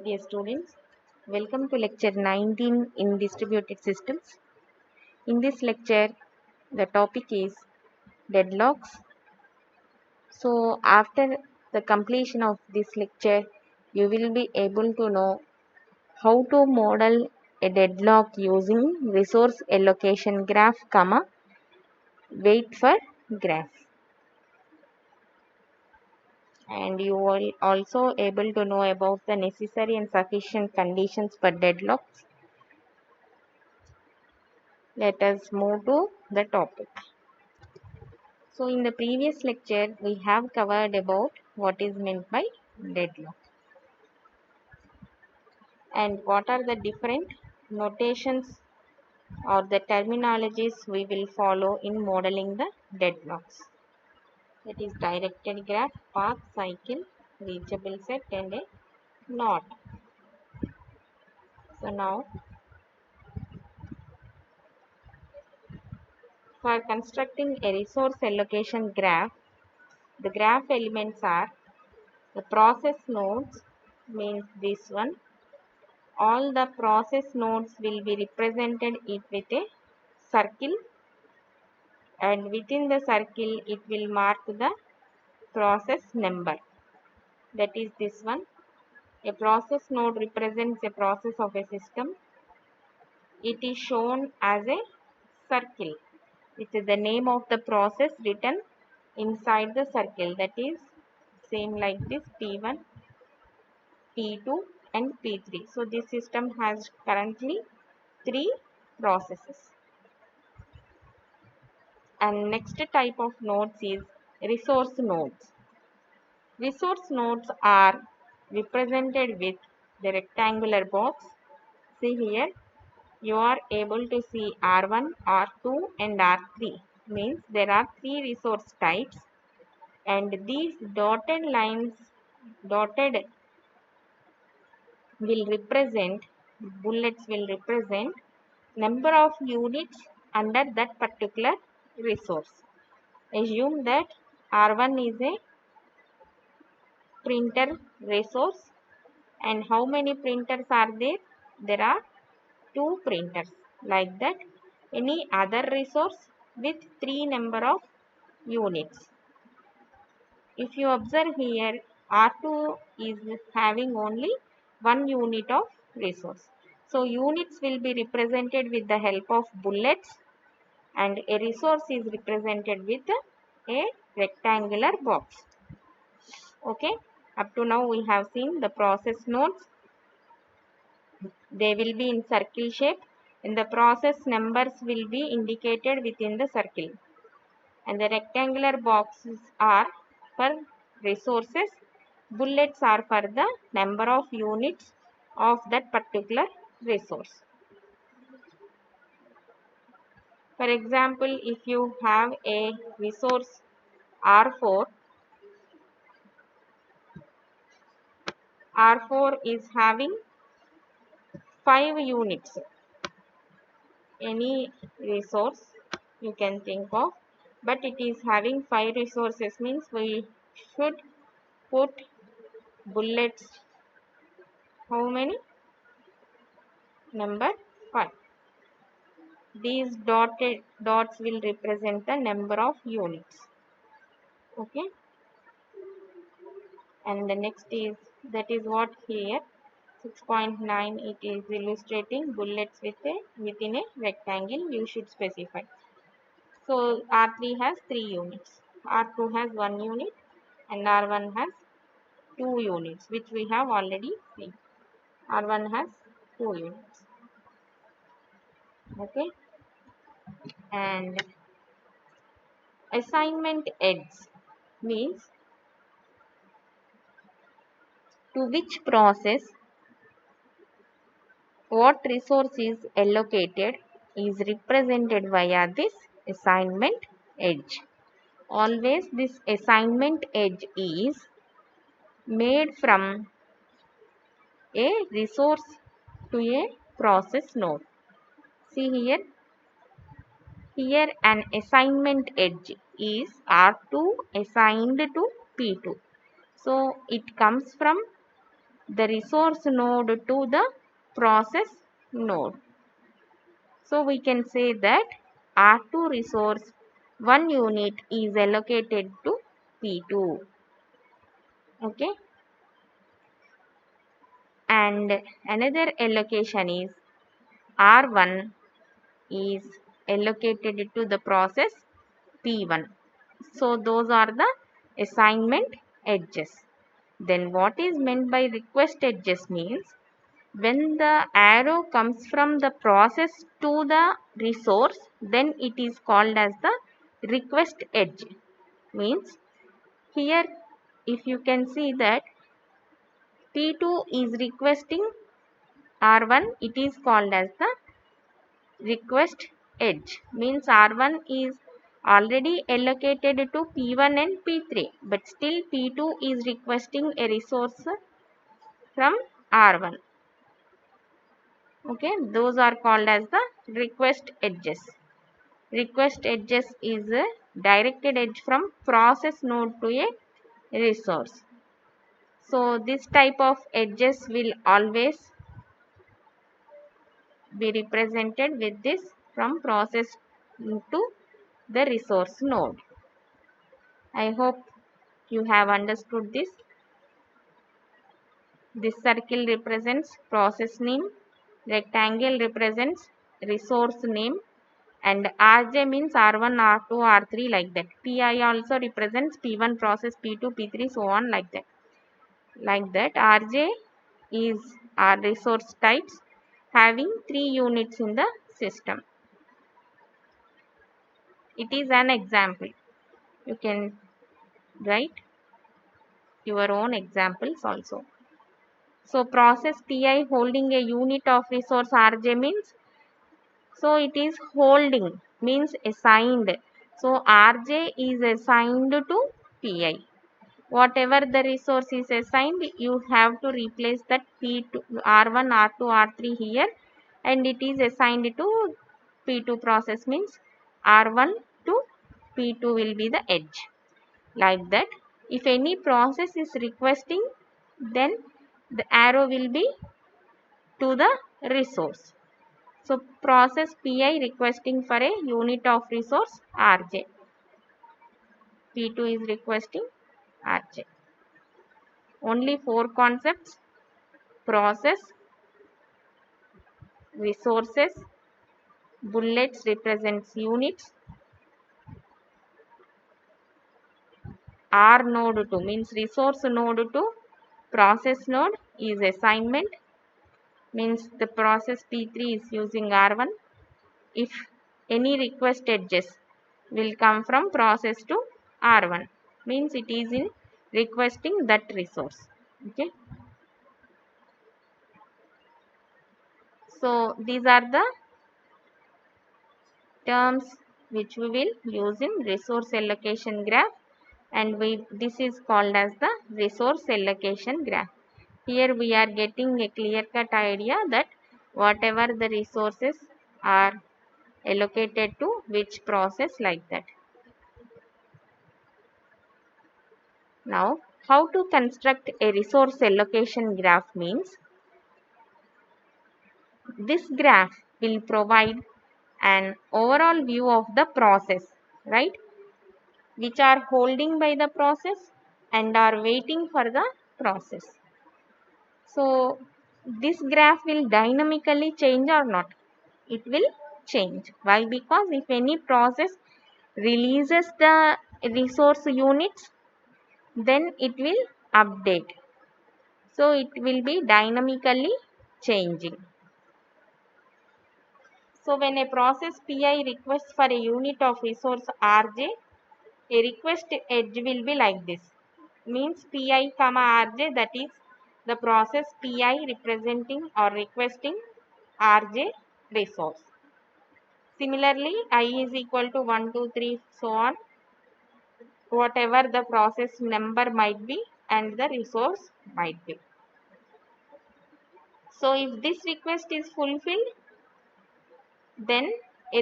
Dear students, welcome to lecture 19 in distributed systems. In this lecture, the topic is deadlocks. So, after the completion of this lecture, you will be able to know how to model a deadlock using resource allocation graph, wait for graph. And you will also able to know about the necessary and sufficient conditions for deadlocks. Let us move to the topic. So in the previous lecture, we have covered about what is meant by deadlock and what are the different notations or the terminologies we will follow in modeling the deadlocks. That is directed graph, path, cycle, reachable set and a knot. So now for constructing a resource allocation graph, the graph elements are the process nodes, means this one. All the process nodes will be represented with a circle, and within the circle it will mark the process number. That is this one. A process node represents a process of a system. It is shown as a circle with the name of the process written inside the circle. That is same like this P1, P2 and P3. So this system has currently 3 processes. And next type of nodes is resource nodes. Resource nodes are represented with the rectangular box. See here, you are able to see R1, R2 and R3. Means there are 3 resource types, and these dotted lines, dotted will represent, bullets will represent number of units under that particular resource. Assume that R1 is a printer resource, and how many printers are there? There are 2 printers. Like that, any other resource with 3 number of units. If you observe here, R2 is having only 1 unit of resource. So units will be represented with the help of bullets, and a resource is represented with a rectangular box. Okay, up to now we have seen the process nodes. They will be in circle shape, and the process numbers will be indicated within the circle. And the rectangular boxes are for resources. Bullets are for the number of units of that particular resource. For example, if you have a resource R4, R4 is having 5 units. Any resource you can think of, but it is having 5 resources, means we should put bullets how many? Number 5. These dotted dots will represent the number of units. Okay, and the next is, that is what here 6.9, it is illustrating bullets within a rectangle. You should specify. So R3 has 3 units, R2 has 1 unit, and R1 has 2 units, which we have already seen. R1 has 2 units. Okay, and assignment edge means to which process what resource is allocated is represented via this assignment edge. Always this assignment edge is made from a resource to a process node. See here an assignment edge is R2 assigned to P2. So it comes from the resource node to the process node. So we can say that R2 resource 1 unit is allocated to P2. Okay. And another allocation is R1 is allocated to the process P1. So those are the assignment edges. Then what is meant by request edges means when the arrow comes from the process to the resource, then it is called as the request edge. Means here if you can see that P2 is requesting R1, it is called as the request edge. Means R1 is already allocated to P1 and P3, but still P2 is requesting a resource from R1. Okay, those are called as the request edges. Request edges is a directed edge from process node to a resource. So this type of edges will always be represented with this from process to the resource node. I hope you have understood this. This circle represents process name, rectangle represents resource name, and Rj means R1, R2, R3 like that. Pi also represents P1 process, P2, P3, so on like that. Like that, Rj is our resource types having 3 units in the system. It is an example. You can write your own examples also. So process Pi holding a unit of resource Rj means, so it is holding means assigned. So Rj is assigned to Pi. Whatever the resource is assigned, you have to replace that P2, R1, R2, R3 here, and it is assigned to P2 process means R1 to P2 will be the edge. Like that, if any process is requesting, then the arrow will be to the resource. So process Pi requesting for a unit of resource Rj. P2 is requesting Rj. Only 4 concepts: process, resources, bullets represents units, R node to means resource node to process node is assignment, means the process P3 is using R1. If any request edges will come from process to R1, means it is in requesting that resource. Okay. So these are the terms which we will use in resource allocation graph, and this is called as the resource allocation graph. Here we are getting a clear cut idea that whatever the resources are allocated to which process like that. Now how to construct a resource allocation graph means, this graph will provide an overall view of the process, right, which are holding by the process and are waiting for the process. So this graph will dynamically change or not? It will change. Why? Because if any process releases the resource units, then it will update. So it will be dynamically changing. So when a process Pi requests for a unit of resource Rj, a request edge will be like this. Means Pi comma Rj, that is the process Pi representing or requesting Rj resource. Similarly, I is equal to 1, 2, 3, so on, whatever the process number might be and the resource might be. So if this request is fulfilled, then a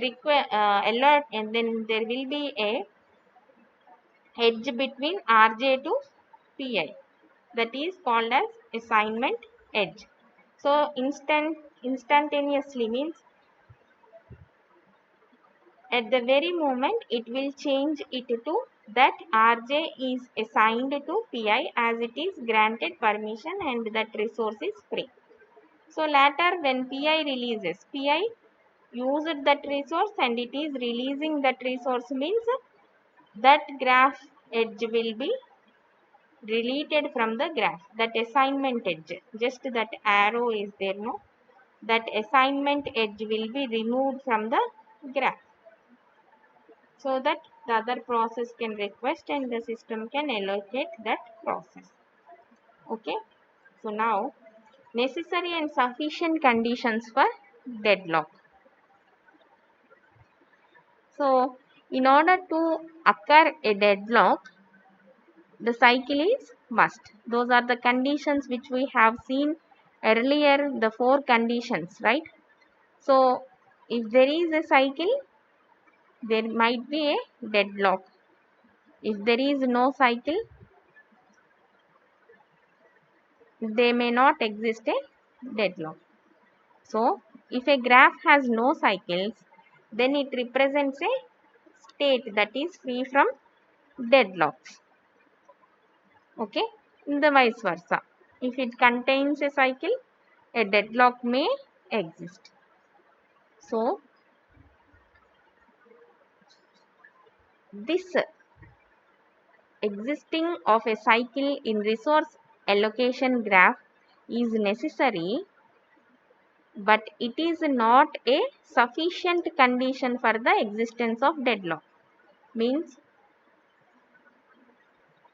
alert, and then there will be a edge between Rj to Pi, that is called as assignment edge. So instantaneously means at the very moment it will change it to that Rj is assigned to Pi as it is granted permission and that resource is free. So later when Pi releases, Pi used that resource and it is releasing that resource means that graph edge will be deleted from the graph. That assignment edge, just that arrow is there, no? That assignment edge will be removed from the graph so that the other process can request and the system can allocate that process. Okay. So now necessary and sufficient conditions for deadlock. So in order to occur a deadlock, the cycle is must. Those are the conditions which we have seen earlier, the 4 conditions, right? So if there is a cycle, there might be a deadlock. If there is no cycle, there may not exist a deadlock. So if a graph has no cycles, then it represents a state that is free from deadlocks. Okay, and the vice versa. If it contains a cycle, a deadlock may exist. So this existing of a cycle in resource allocation graph is necessary, but it is not a sufficient condition for the existence of deadlock. Means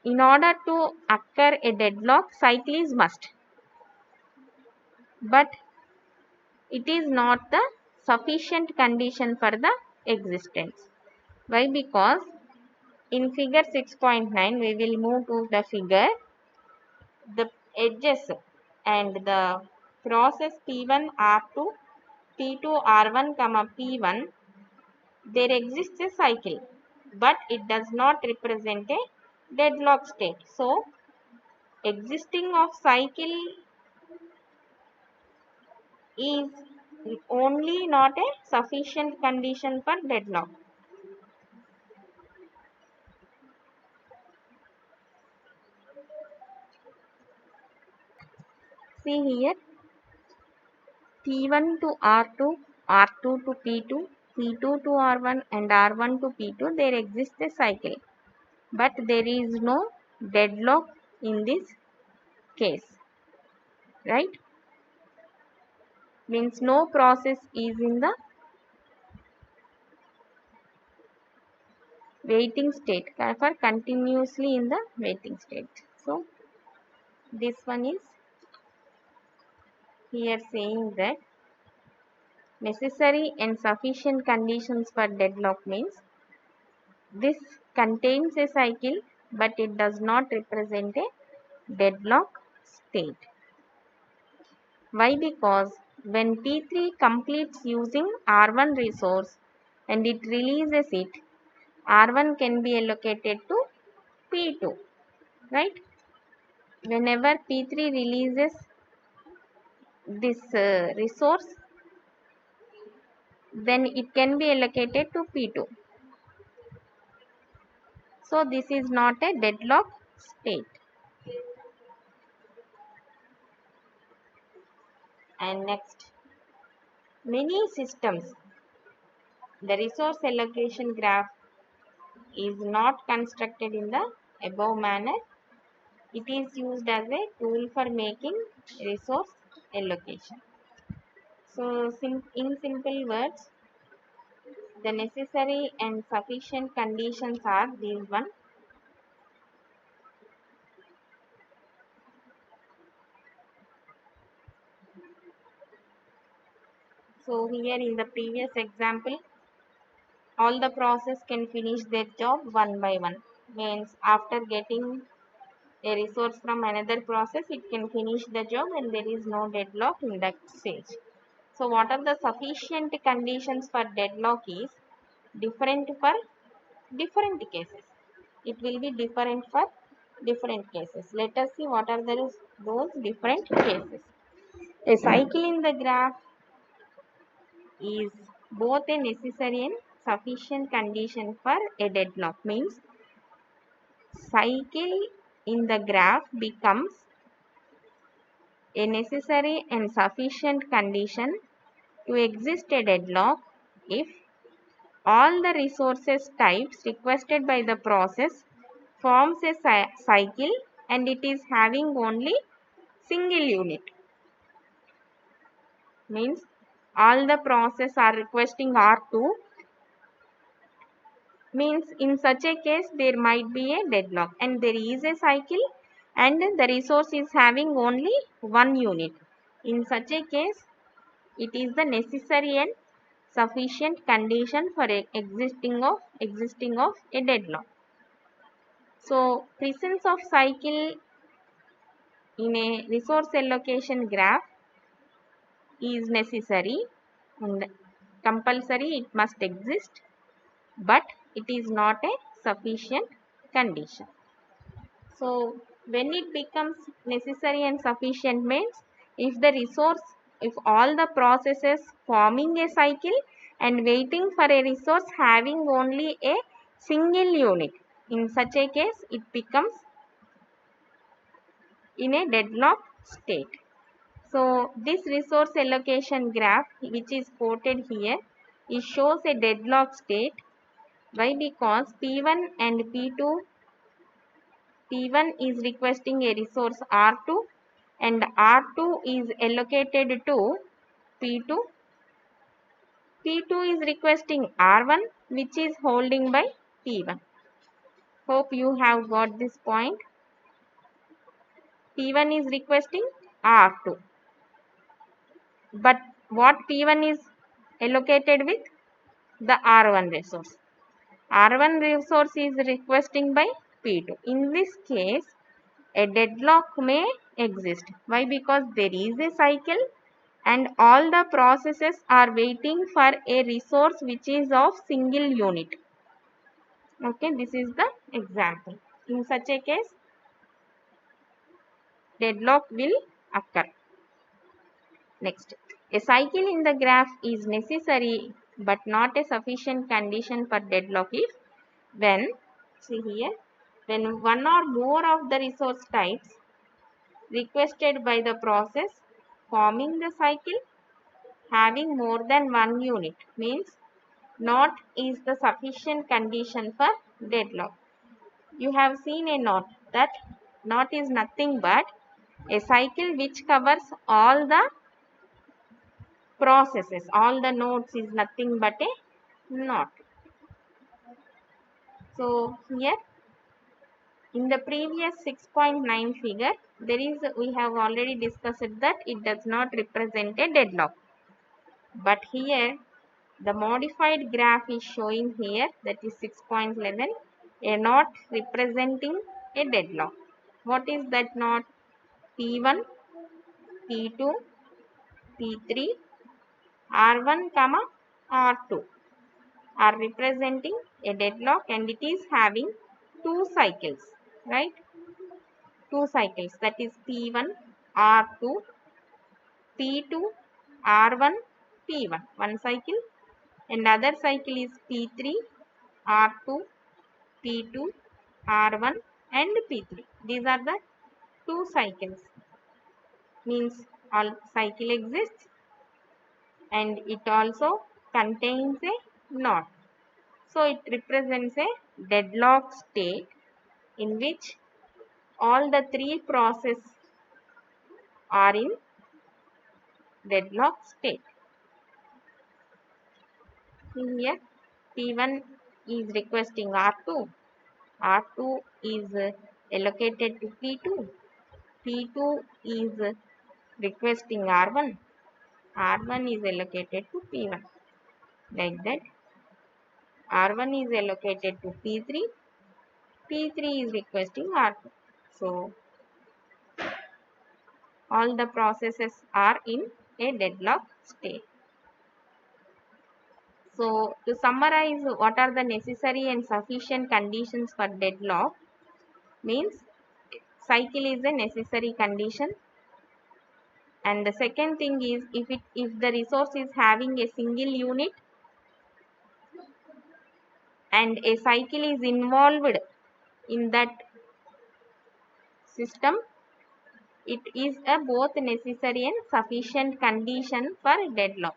in order to occur a deadlock, cycle is must, but it is not the sufficient condition for the existence. Why? Because in figure 6.9 we will move to the figure. The edges and the process P1 R2, P2 R1 comma P1, there exists a cycle, but it does not represent a deadlock state. So existing of cycle is only not a sufficient condition for deadlock. See here, P1 to R2, R2 to P2, P2 to R1 and R1 to P2, there exists a cycle, but there is no deadlock in this case, right? Means no process is in the waiting state, for continuously in the waiting state. So this one is here saying that necessary and sufficient conditions for deadlock means this contains a cycle, but it does not represent a deadlock state. Why? Because when P3 completes using R1 resource and it releases it, R1 can be allocated to P2, right? Whenever P3 releases this resource, then it can be allocated to P2. So this is not a deadlock state. And next, many systems, the resource allocation graph is not constructed in the above manner. It is used as a tool for making resource allocation. So in simple words, the necessary and sufficient conditions are these one. So here in the previous example, all the process can finish their job one by one. Means after getting a resource from another process, it can finish the job and there is no deadlock in that stage. So what are the sufficient conditions for deadlock is different for different cases. It will be different for different cases. Let us see what are those different cases. A cycle in the graph is both a necessary and sufficient condition for a deadlock. Means cycle in the graph becomes a necessary and sufficient condition to exist a deadlock if all the resources types requested by the process forms a cycle and it is having only single unit. Means all the process are requesting R2, means in such a case there might be a deadlock and there is a cycle and the resource is having only one unit. In such a case it is the necessary and sufficient condition for existing of a deadlock. So presence of cycle in a resource allocation graph is necessary and compulsory, it must exist, but it is not a sufficient condition. So when it becomes necessary and sufficient means if all the processes forming a cycle and waiting for a resource having only a single unit, in such a case it becomes in a deadlock state. So this resource allocation graph which is quoted here, it shows a deadlock state. Why? Because P1 and P1 is requesting a resource R2 and R2 is allocated to P2. P2 is requesting R1 which is holding by P1. Hope you have got this point. P1 is requesting R2. But what P1 is allocated with? The R1 resource. R1 resource is requesting by P2. In this case, a deadlock may exist. Why? Because there is a cycle and all the processes are waiting for a resource which is of single unit. Okay, this is the example. In such a case, deadlock will occur. Next, a cycle in the graph is necessary but not a sufficient condition for deadlock if when, see here, when one or more of the resource types requested by the process forming the cycle having more than one unit, means not is the sufficient condition for deadlock. You have seen a knot. That knot is nothing but a cycle which covers all the processes. All the nodes is nothing but a knot. So here in the previous 6.9 figure, we have already discussed that it does not represent a deadlock. But here the modified graph is showing here, that is 6.11, a knot representing a deadlock. What is that knot? P1, P2, P3, R1, R2 are representing a deadlock and it is having two cycles, right? Two cycles, that is P1, R2, P2, R1, P1, one cycle, and other cycle is P3, R2, P2, R1 and P3. These are the two cycles. Means all cycle exists and it also contains a knot. So it represents a deadlock state in which all the three processes are in deadlock state. Here P1 is requesting R2, R2 is allocated to P2, P2 is requesting R1, R1 is allocated to P1. Like that, R1 is allocated to P3, P3 is requesting R2. So all the processes are in a deadlock state. So to summarize, what are the necessary and sufficient conditions for deadlock? Means cycle is a necessary condition. And the second thing is if the resource is having a single unit and a cycle is involved in that system, it is a both necessary and sufficient condition for deadlock.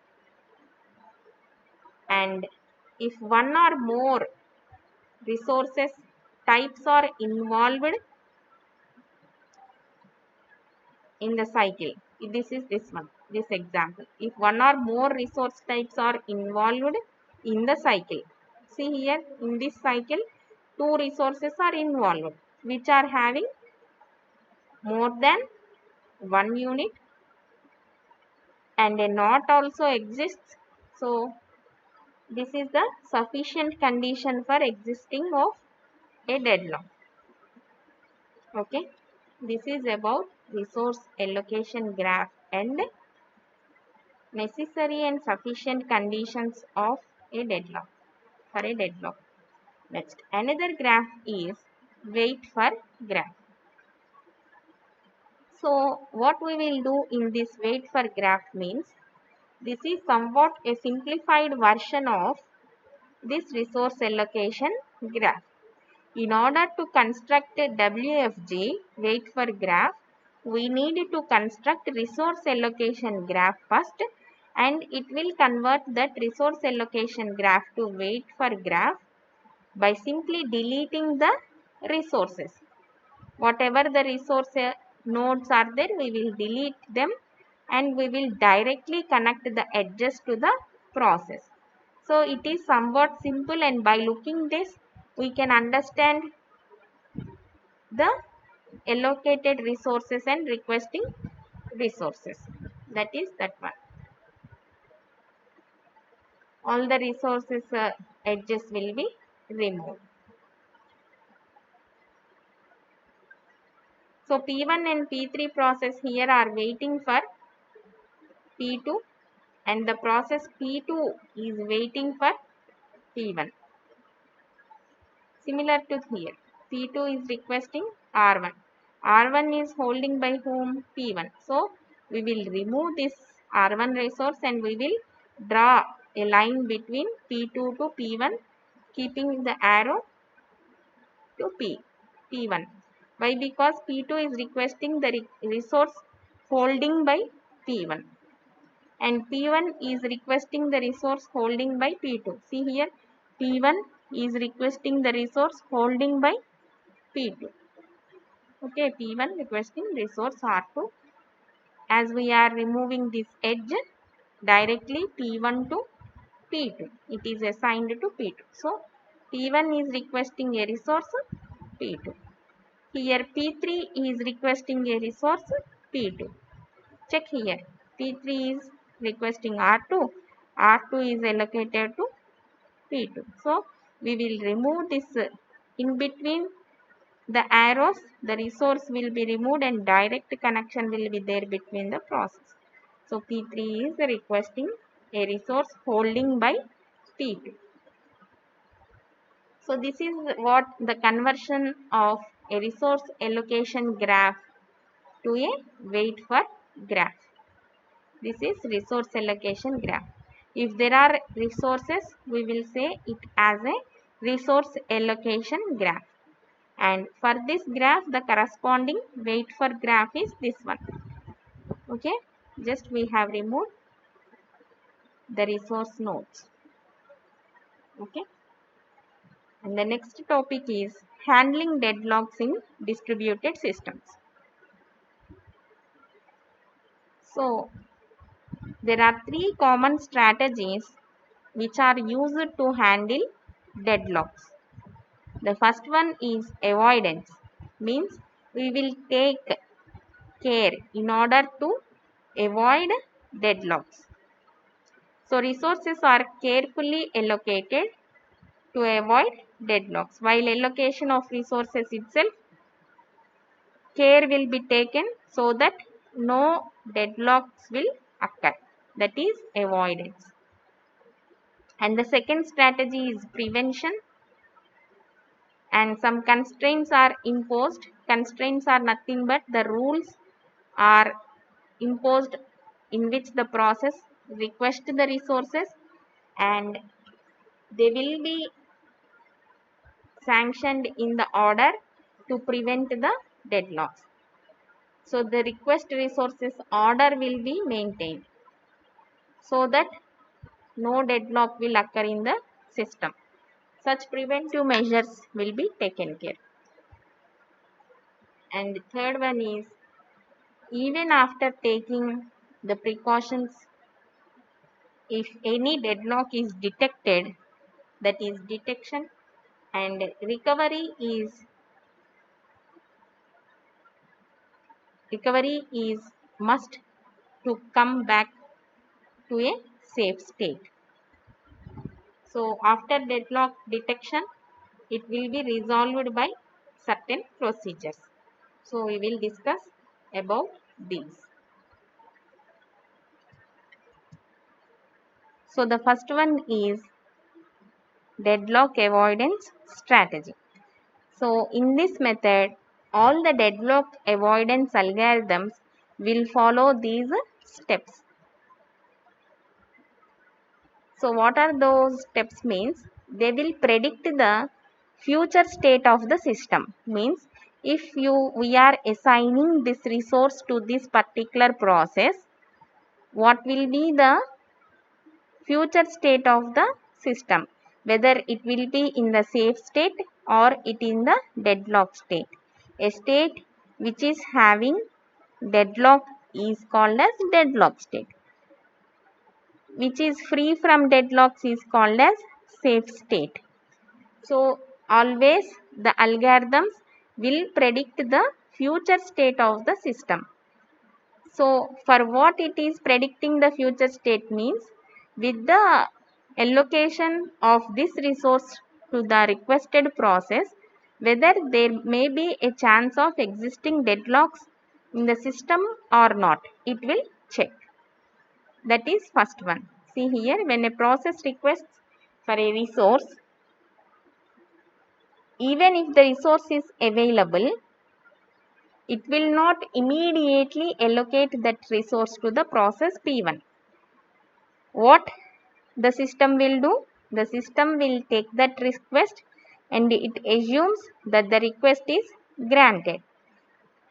And if one or more resources types are involved in the cycle, this is this example. If one or more resource types are involved in the cycle, see here in this cycle, two resources are involved which are having more than one unit, and a knot also exists. So this is the sufficient condition for existing of a deadlock. Okay, this is about resource allocation graph and necessary and sufficient conditions of a deadlock for a deadlock. Next, another graph is wait for graph. So what we will do in this wait for graph means, this is somewhat a simplified version of this resource allocation graph. In order to construct a WFG wait for graph, we need to construct resource allocation graph first, and it will convert that resource allocation graph to wait for graph by simply deleting the resources. Whatever the resource nodes are there, we will delete them and we will directly connect the edges to the process. So it is somewhat simple, and by looking this we can understand the allocated resources and requesting resources. That is that one. All the resources edges will be removed. So P1 and P3 process here are waiting for P2, and the process P2 is waiting for P1. Similar to here, P2 is requesting R1. R1 is holding by whom? P1. So we will remove this R1 resource and we will draw a line between P2 to P1, keeping the arrow to P1. Why? Because P2 is requesting the resource holding by P1, and P1 is requesting the resource holding by P2. See here, P1 is requesting the resource holding by P2. Okay, P1 requesting resource R2. As we are removing this edge directly P1 to P2, it is assigned to P2. So P1 is requesting a resource P2. Here P3 is requesting a resource P2. Check here, P3 is requesting R2. R2 is allocated to P2. So we will remove this in between the arrows, the resource will be removed and direct connection will be there between the process. So P3 is requesting a resource holding by P2. So this is what the conversion of a resource allocation graph to a wait for graph. This is resource allocation graph. If there are resources, we will say it as a resource allocation graph. And for this graph, the corresponding wait for graph is this one. Okay, just we have removed the resource nodes. Okay, and the next topic is handling deadlocks in distributed systems. So there are three common strategies which are used to handle deadlocks. The first one is avoidance, means we will take care in order to avoid deadlocks. So resources are carefully allocated to avoid deadlocks. While allocation of resources itself, care will be taken so that no deadlocks will occur. That is avoidance. And the second strategy is prevention, and some constraints are imposed constraints are nothing but the rules are imposed in which the process requests the resources, and they will be sanctioned in the order to prevent the deadlocks. So the request resources order will be maintained so that no deadlock will occur in the system. Such preventive measures will be taken care. And the third one is, even after taking the precautions, if any deadlock is detected, that is detection and recovery is must to come back to a safe state. So after deadlock detection, it will be resolved by certain procedures. So we will discuss about these. So the first one is deadlock avoidance strategy. So in this method, all the deadlock avoidance algorithms will follow these steps. So what are those steps means? They will predict the future state of the system. Means if we are assigning this resource to this particular process, what will be the future state of the system, whether it will be in the safe state or it in the deadlock state. A state which is having deadlock is called as deadlock state. Which is free from deadlocks is called as safe state. So always the algorithms will predict the future state of the system. So for what it is predicting the future state means, with the allocation of this resource to the requested process, whether there may be a chance of existing deadlocks in the system or not, it will check. That is first one. See here, when a process requests for a resource, even if the resource is available, it will not immediately allocate that resource to the process P1. What the system will do? The system will take that request and it assumes that the request is granted.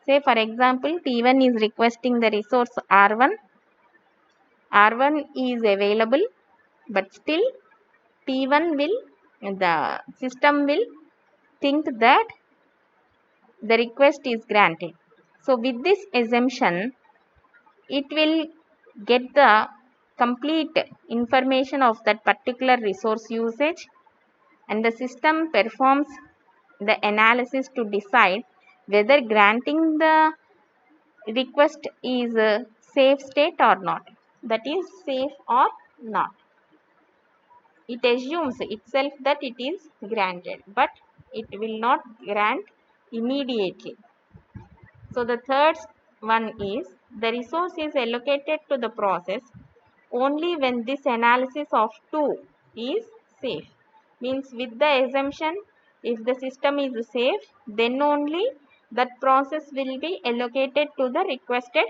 Say for example, T1 is requesting the resource R1. R1 is available, but still the system will think that the request is granted. So with this assumption, it will get the complete information of that particular resource usage, and the system performs the analysis to decide whether granting the request is a safe state or not. That is safe or not. It assumes itself that it is granted, but it will not grant immediately. So the third one is, the resource is allocated to the process only when this analysis of 2 is safe. Means with the assumption, if the system is safe, then only that process will be allocated to the requested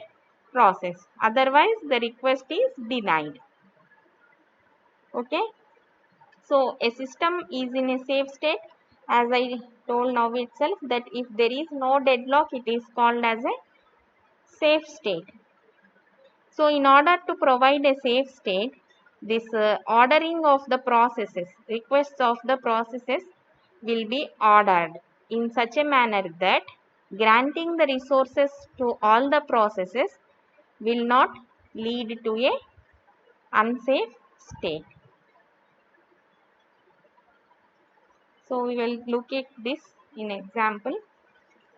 process. Otherwise, the request is denied. Okay. So a system is in a safe state, as I told now itself, that if there is no deadlock, it is called as a safe state. So in order to provide a safe state, this ordering of the processes, requests of the processes will be ordered in such a manner that granting the resources to all the processes will not lead to a unsafe state. So we will look at this in example.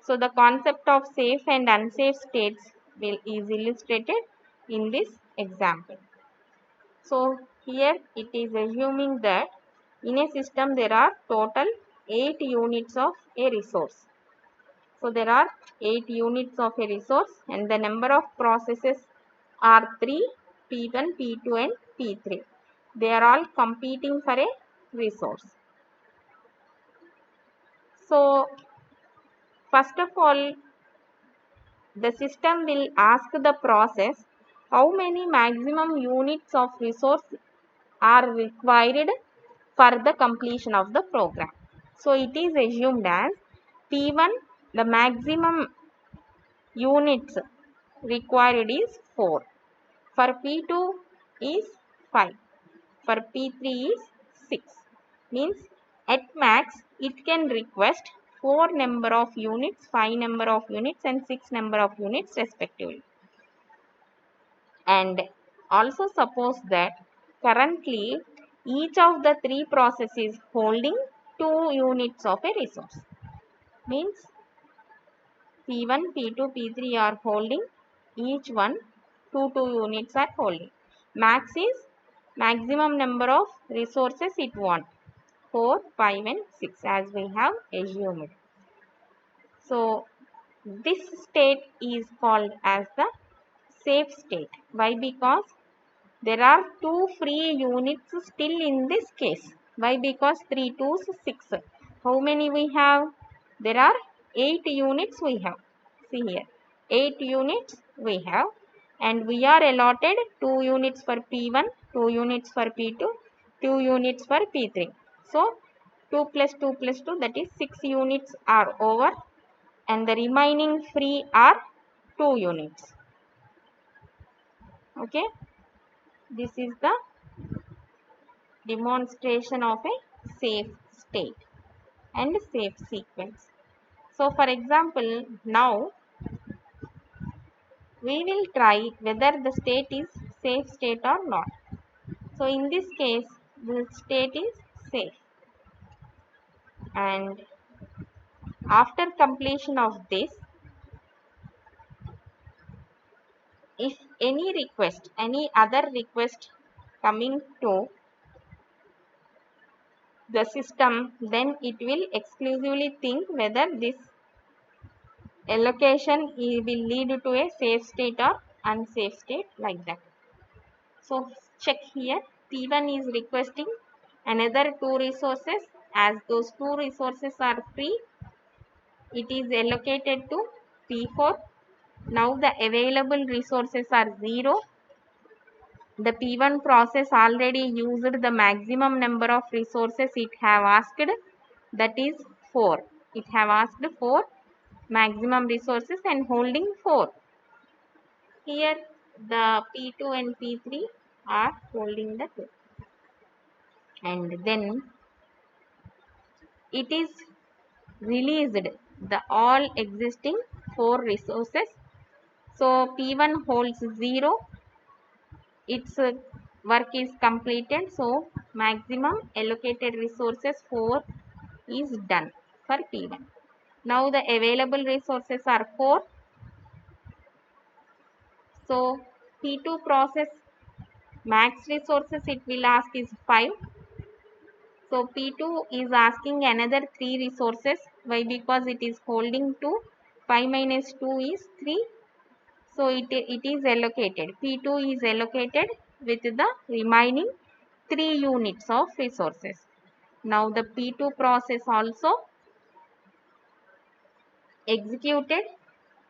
So the concept of safe and unsafe states is illustrated in this example. So here it is assuming that in a system there are total 8 units of a resource. So there are 8 units of a resource and the number of processes are 3, P1, P2 and P3. They are all competing for a resource. So First of all, the system will ask the process how many maximum units of resource are required for the completion of the program. So it is assumed as P1, the maximum units required is 4. For P2 is 5. For P3 is 6. Means at max it can request 4 number of units, 5 number of units and 6 number of units respectively. And also suppose that currently each of the 3 processes holding 2 units of a resource. Means P1, P2, P3 are holding each one 2 units are holding. Max is maximum number of resources it wants. 4, 5 and 6 as we have assumed. So this state is called as the safe state. Why? Because there are 2 free units still in this case. Why? Because 3 2s 6. How many we have? There are 8 units we have. See here. 8 units we have, and we are allotted 2 units for P1, 2 units for P2, 2 units for P3. So 2 plus 2 plus 2, that is 6 units are over, and the remaining free are 2 units. Okay. This is the demonstration of a safe state and safe sequence. So for example, now we will try whether the state is safe state or not. So in this case, the state is safe, and after completion of this, if any request, any other request coming to the system, then it will exclusively think whether this allocation will lead to a safe state or unsafe state, like that. So check here, P1 is requesting another 2 resources. As those 2 resources are free, it is allocated to P4. Now the available resources are 0. The P1 process already used the maximum number of resources it have asked, that is 4. It have asked 4 maximum resources and holding 4. Here the P2 and P3 are holding the 2. And then it is released the all existing 4 resources. So P1 holds 0. Its work is completed. So maximum allocated resources 4 is done for P1. Now the available resources are 4. So P2 process max resources it will ask is 5. So P2 is asking another 3 resources. Why? Because it is holding 2. 5 minus 2 is 3. So it is allocated. P2 is allocated with the remaining 3 units of resources. Now the P2 process also executed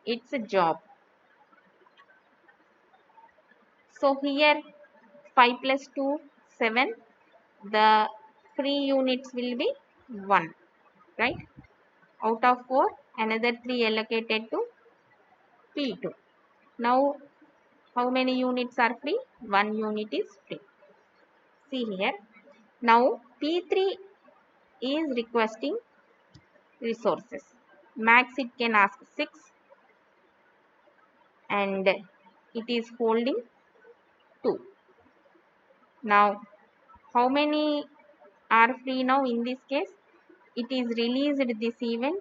its job. So here 5 plus 2, 7. The free units will be 1. Right? Out of 4, another 3 allocated to P2. Now how many units are free? 1 unit is free. See here. Now P3 is requesting resources. Max it can ask 6, and it is holding 2. Now how many are free now in this case? It is released this event,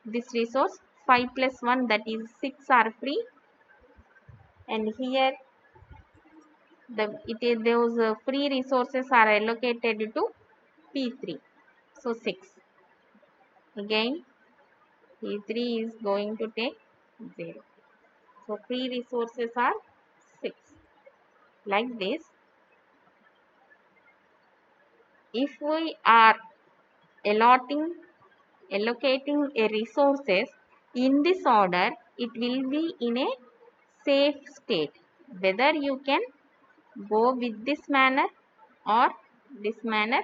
this resource 5 plus 1, that is 6 are free, and here those free resources are allocated to P3. So 6. Again P3 is going to take 0. So free resources are 6. Like this, if we are allotting allocating a resources in this order, it will be in a safe state. Whether you can go with this manner or this manner,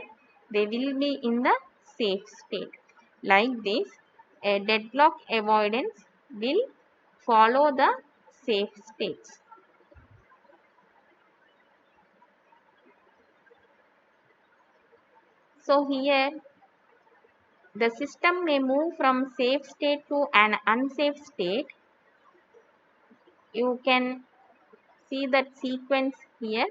they will be in the safe state. Like this, a deadlock avoidance will follow the safe states. So here the system may move from safe state to an unsafe state. You can see that sequence here.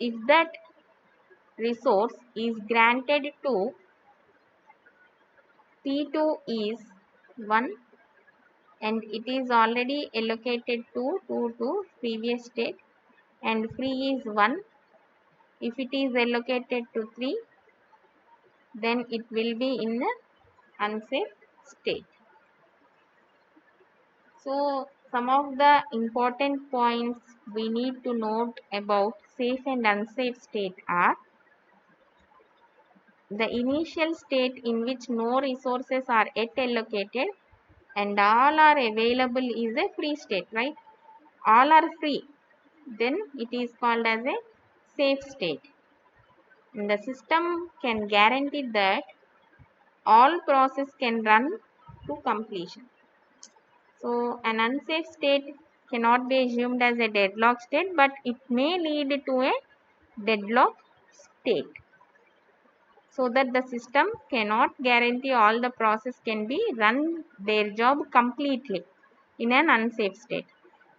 If that resource is granted to P2 is 1 and it is already allocated to previous state, and free is 1. If it is allocated to 3, then it will be in the unsafe state. So some of the important points we need to note about safe and unsafe state are: the initial state in which no resources are yet allocated and all are available is a free state, right? All are free, then it is called as a safe state. And the system can guarantee that all process can run to completion. So an unsafe state cannot be assumed as a deadlock state, but it may lead to a deadlock state, so that the system cannot guarantee all the process can be run their job completely in an unsafe state.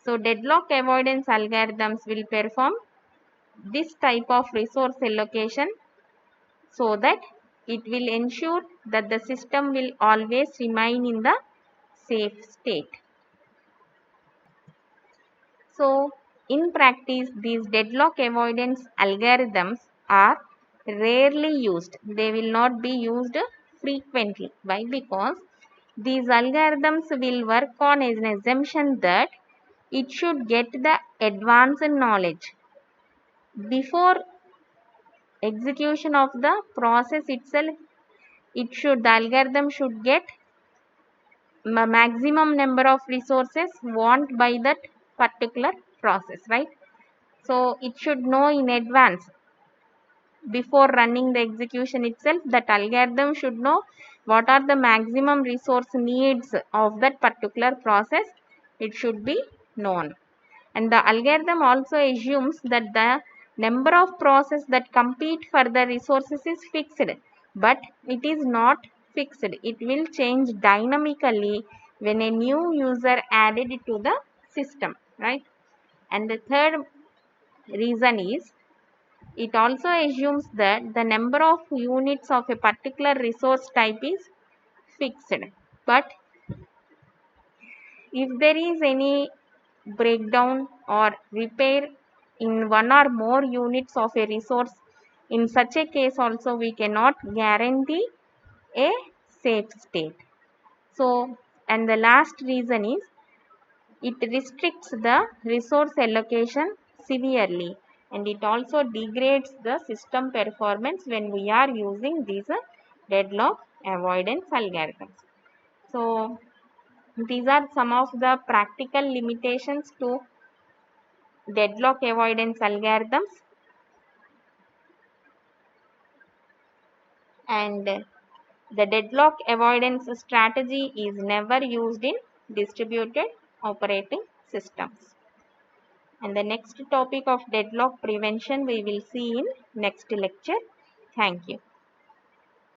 So deadlock avoidance algorithms will perform this type of resource allocation so that it will ensure that the system will always remain in the safe state. So in practice, these deadlock avoidance algorithms are rarely used. They will not be used frequently. Why? Because these algorithms will work on an assumption that it should get the advanced knowledge before execution of the process itself. The algorithm should get maximum number of resources want by that particular process, right? So it should know in advance before running the execution itself. That algorithm should know what are the maximum resource needs of that particular process. It should be known. And the algorithm also assumes that the number of processes that compete for the resources is fixed, but it is not fixed. It will change dynamically when a new user added to the system, right? And the third reason is, it also assumes that the number of units of a particular resource type is fixed. But if there is any breakdown or repair in one or more units of a resource, in such a case also we cannot guarantee a safe state. So, and the last reason is, it restricts the resource allocation severely, and it also degrades the system performance when we are using these deadlock avoidance algorithms. So these are some of the practical limitations to deadlock avoidance algorithms, and the deadlock avoidance strategy is never used in distributed operating systems. And the next topic of deadlock prevention we will see in next lecture. Thank you.